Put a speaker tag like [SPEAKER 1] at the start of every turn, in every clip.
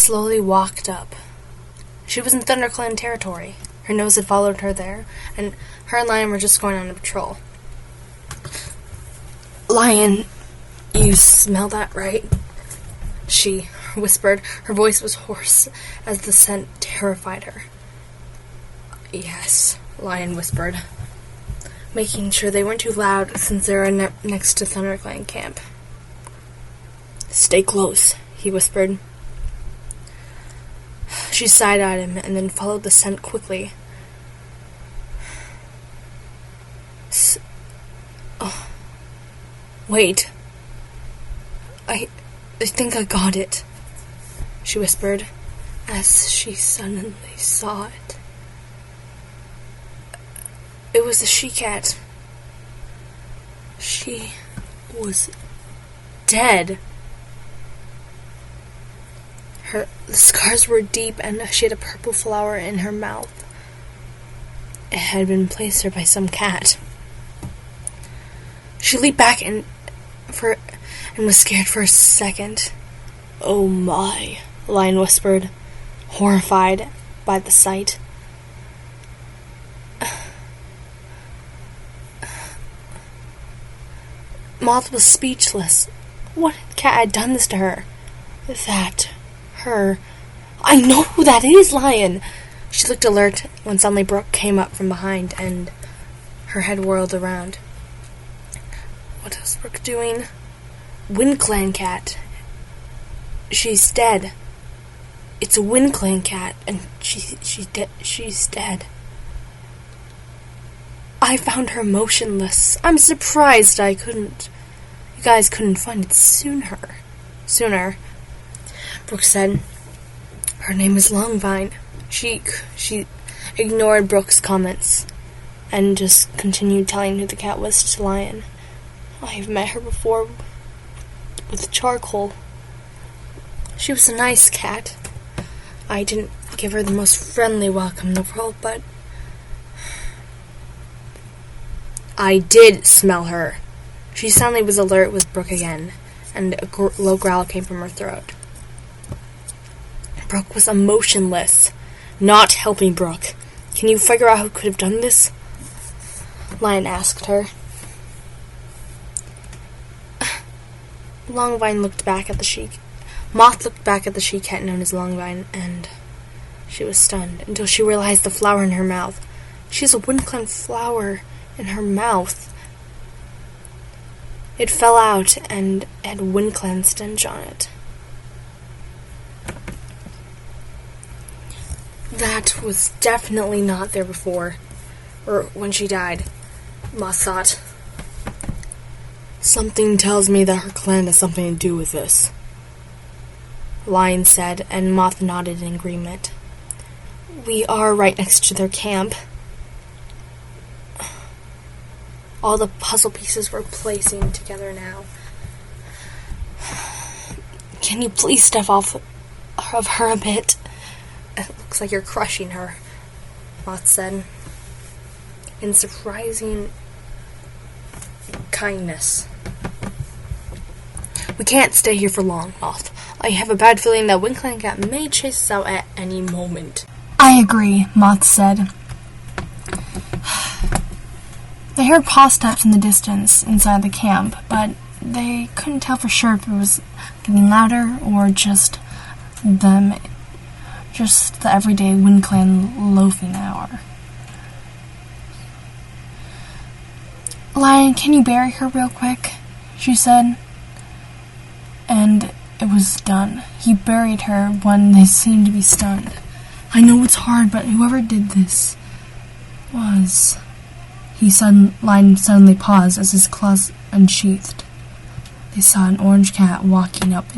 [SPEAKER 1] slowly walked up. She was in ThunderClan territory. Her nose had followed her there, and her and Lion were just going on a patrol. "Lion, you smell that, right?" she whispered. Her voice was hoarse as the scent terrified her. "Yes," Lion whispered, making sure they weren't too loud since they were next to ThunderClan camp. "Stay close," he whispered. She side-eyed him and then followed the scent quickly. Oh, wait. I think I got it," she whispered as she suddenly saw it. It was a she-cat. She was dead. The scars were deep, and she had a purple flower in her mouth. It had been placed there by some cat. She leaped back and was scared for a second. "Oh my," Lion whispered, horrified by the sight. Moth was speechless. What cat had done this to her? I know who that is, Lion! She looked alert when suddenly Brook came up from behind and her head whirled around. What was Brook doing? WildClan cat. She's dead. It's a WildClan cat, and she's dead. I found her motionless. I'm surprised you guys couldn't find it sooner, Brook said. Her name is Longvine. She ignored Brook's comments and just continued telling who the cat was to Lion. I've met her before with charcoal. She was a nice cat. I didn't give her the most friendly welcome in the world, but I did smell her. She suddenly was alert with Brook again, and a low growl came from her throat. Brook was emotionless, not helping Brook. Can you figure out who could have done this? Lion asked her. Longvine looked back at the she. Moth looked back at the she-cat known as Longvine, and she was stunned until she realized the flower in her mouth. She has a WildClan flower in her mouth. It fell out and had WildClan stench on it. That was definitely not there before, or when she died, Moth thought. Something tells me that her clan has something to do with this, Lion said, and Moth nodded in agreement. We are right next to their camp. All the puzzle pieces were placing together now. Can you please step off of her a bit? It looks like you're crushing her, Moth said, in surprising kindness. We can't stay here for long, Moth. I have a bad feeling that WildClan cat may chase us out at any moment.
[SPEAKER 2] I agree, Moth said. They heard paw steps in the distance inside the camp, but they couldn't tell for sure if it was getting louder or just the everyday WildClan loafing hour. Lion, can you bury her real quick? She said. And it was done. He buried her when they seemed to be stunned. I know it's hard, but whoever did this was... Lion suddenly paused as his claws unsheathed. They saw an orange cat walking up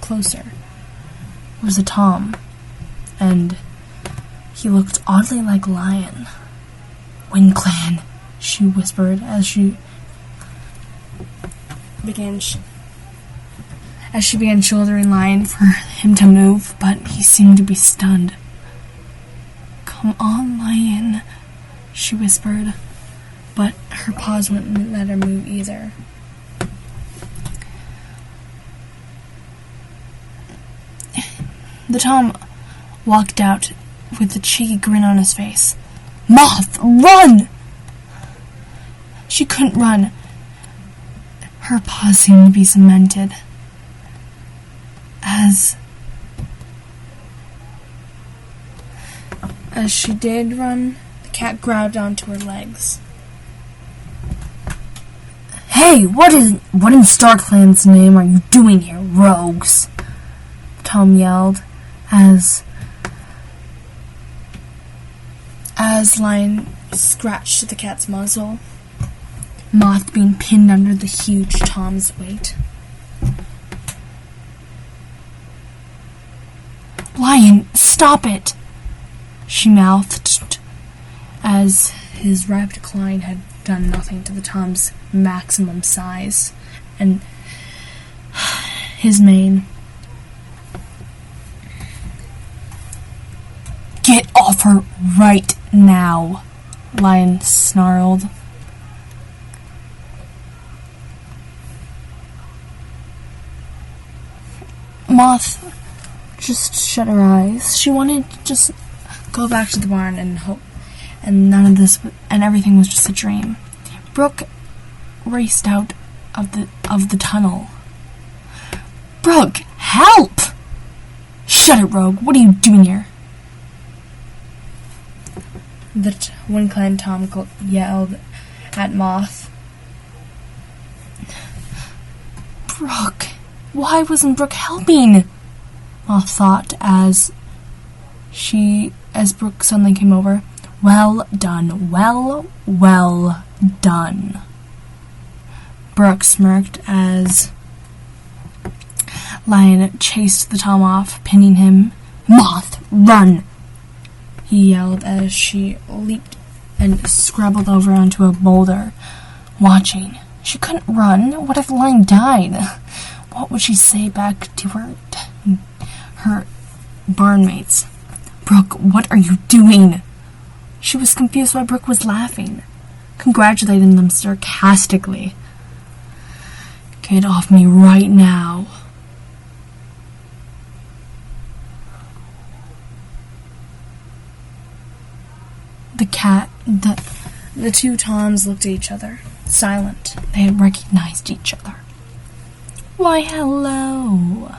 [SPEAKER 2] closer. It was a Tom, and he looked oddly like Lion. WildClan, she whispered as she began shouldering Lion for him to move, but he seemed to be stunned. Come on, Lion, she whispered, but her paws wouldn't let her move either. The Tom walked out with a cheeky grin on his face. Moth, run! She couldn't run. Her paws seemed to be cemented. As she did run, the cat grabbed onto her legs. Hey, what in StarClan's name are you doing here, rogues? Tom yelled as Lion scratched the cat's muzzle, Moth being pinned under the huge Tom's weight. Lion, stop it! She mouthed as his rapid climb had done nothing to the Tom's maximum size and his mane. Get off her right now, Lion snarled. Moth just shut her eyes. She wanted to just go back to the barn and hope, and none of this, and everything was just a dream. Brook raced out of the tunnel. Brook, help! Shut it, rogue. What are you doing here? The Wildcraft Tom yelled at Moth. Brook, why wasn't Brook helping? Moth thought as Brook suddenly came over. Well done, well done. Brook smirked as Lion chased the Tom off, pinning him. Moth, run! He yelled as she leaped and scrabbled over onto a boulder, watching. She couldn't run. What if Lion died? What would she say back to her barnmates? Brook, what are you doing? She was confused why Brook was laughing, congratulating them sarcastically. Get off me right now. The two Toms looked at each other, silent. They had recognized each other. Why, hello.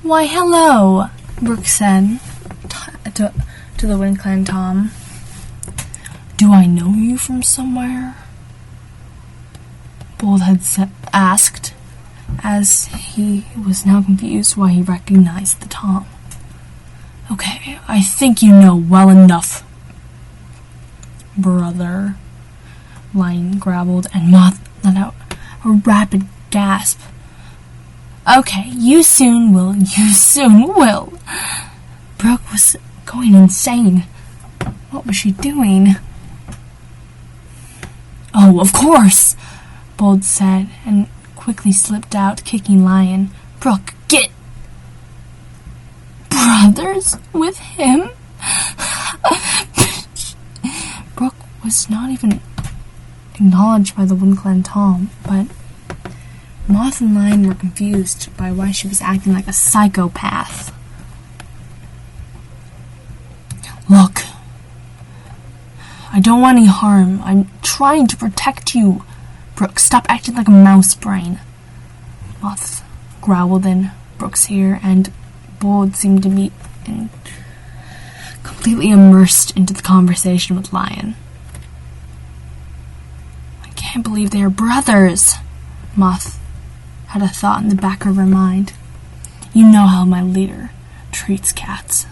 [SPEAKER 2] Why, hello, Brook said to the Wildcraft Tom. Do I know you from somewhere? Bold had asked, as he was now confused why he recognized the Tom. Okay, I think you know well enough, brother, Lion growled, and Moth let out a rapid gasp. Okay, you soon will. Brook was going insane. What was she doing? Oh, of course, Bold said, and quickly slipped out, kicking Lion. Brook, get! Brothers with him? Brook was not even acknowledged by the Wildcraft Tom, but Moth and Lion were confused by why she was acting like a psychopath. Look, I don't want any harm. I'm trying to protect you. Brook, stop acting like a mouse brain. Moth growled in Brook's ear, and Bold seemed to be completely immersed into the conversation with Lion. I can't believe they are brothers. Moth had a thought in the back of her mind. You know how my leader treats cats.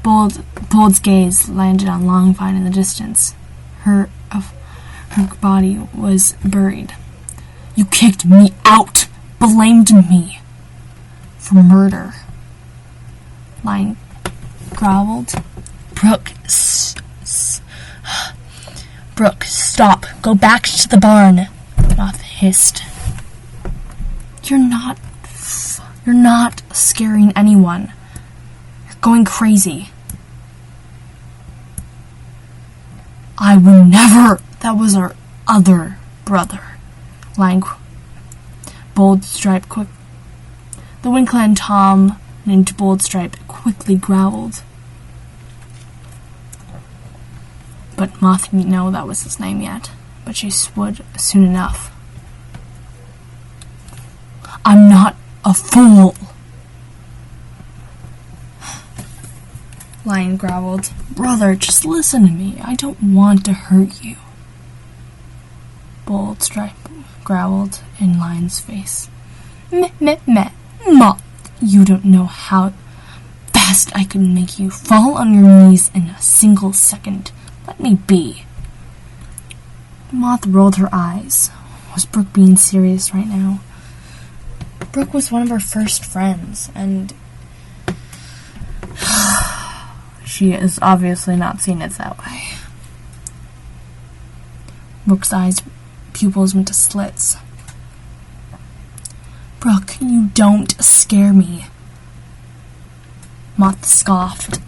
[SPEAKER 2] Bold's gaze landed on Longvine in the distance. Her body was buried. You kicked me out, blamed me for murder. Lion growled. Brook, stop. Go back to the barn, Moth hissed. You're not scaring anyone. You're going crazy. I would never. That was our other brother. Bold Stripe quick. The Windclan Tom named Bold Stripe quickly growled. But Moth didn't know that was his name yet, but she would soon enough. I'm not a fool! Lion growled. Brother, just listen to me. I don't want to hurt you. Bold Stripe growled in Lion's face. Meh, Moth, you don't know how fast I could make you fall on your knees in a single second. Let me be. Moth rolled her eyes. Was Brook being serious right now? Brook was one of her first friends, and she is obviously not seeing it that way. Brook's eyes pupils went to slits. Brook, you don't scare me. Moth scoffed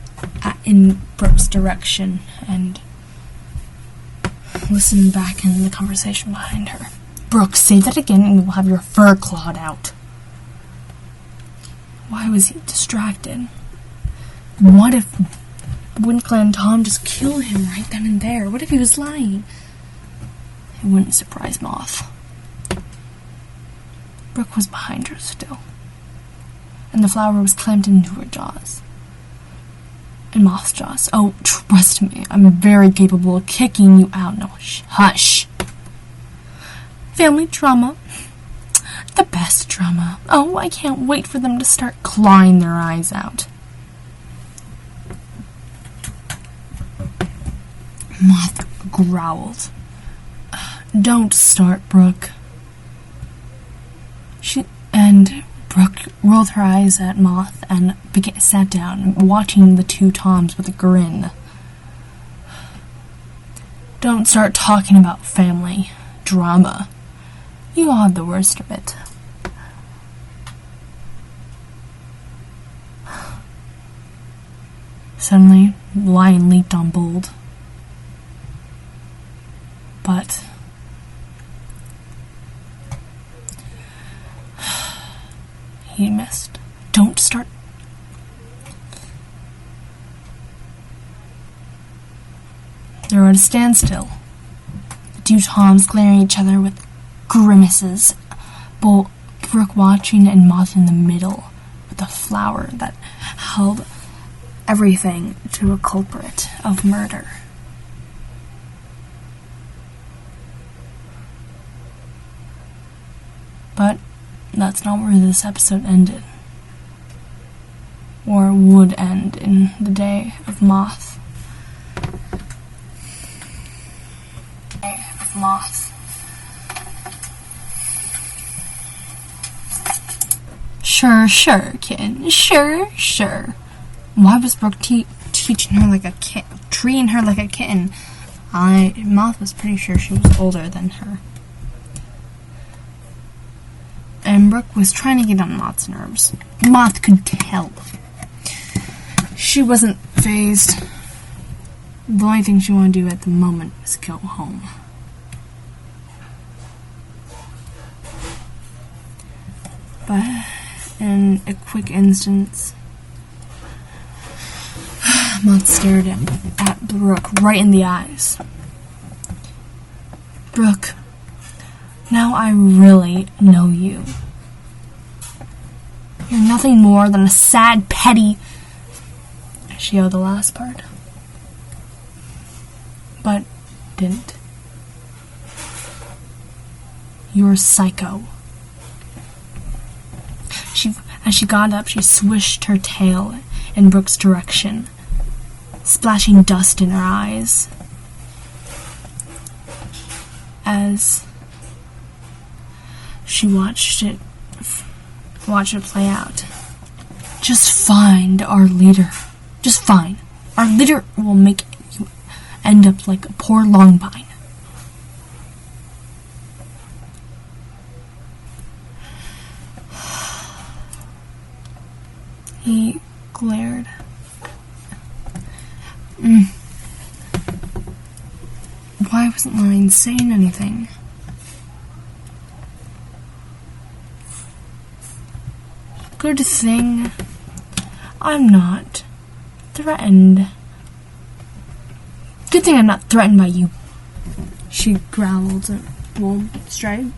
[SPEAKER 2] in Brook's direction and listened back in the conversation behind her. Brook, say that again and you'll have your fur clawed out. Why was he distracted? What if Windclan Tom just killed him right then and there? What if he was lying? It wouldn't surprise Moth. Brook was behind her still, and the flower was clamped into her jaws. In Moth's jaws. Oh, trust me, I'm very capable of kicking you out. No, hush. Family drama. The best drama. Oh, I can't wait for them to start clawing their eyes out. Moth growled. Don't start, Brook. Brook rolled her eyes at Moth and sat down, watching the two Toms with a grin. Don't start talking about family drama. You all have the worst of it. Suddenly, Lion leaped on Bold. But he missed. Don't start. They were at a standstill. The two Toms glaring at each other with grimaces. Brook watching and Moth in the middle with a flower that held everything to a culprit of murder. But that's not where this episode ended. Or would end in the day of Moth. Sure, kitten. Sure. Why was Brook teaching her like a kitten, treating her like a kitten? Moth was pretty sure she was older than her. And Brook was trying to get on Moth's nerves. Moth could tell. She wasn't fazed. The only thing she wanted to do at the moment was go home. But in a quick instance, Moth stared at Brook right in the eyes. Brook, now I really know you. You're nothing more than a sad, petty... She yelled the last part. But didn't. You're psycho. As she got up, she swished her tail in Brook's direction, splashing dust in her eyes. As she watched it play out. Just find our leader. Just fine. Our leader will make you end up like a poor Longvine. He glared. Why wasn't Lion saying anything? Good thing I'm not threatened. Good thing I'm not threatened by you, she growled at Boldstripe.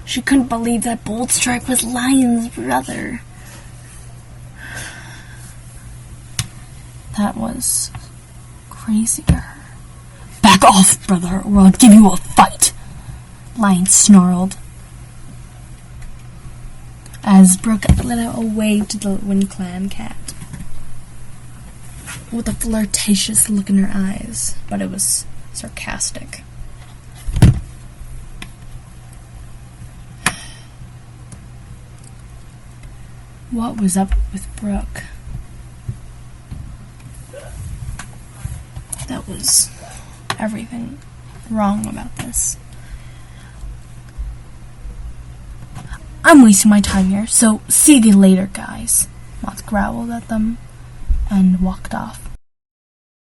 [SPEAKER 2] She couldn't believe that Boldstripe was Lion's brother. That was crazy to her. Back off, brother, or I'll give you a fight, Lion snarled, as Brook let out a wave to the Wind Clan cat, with a flirtatious look in her eyes, but it was sarcastic. What was up with Brook? That was everything wrong about this. I'm wasting my time here, so see you later, guys. Moth growled at them and walked off.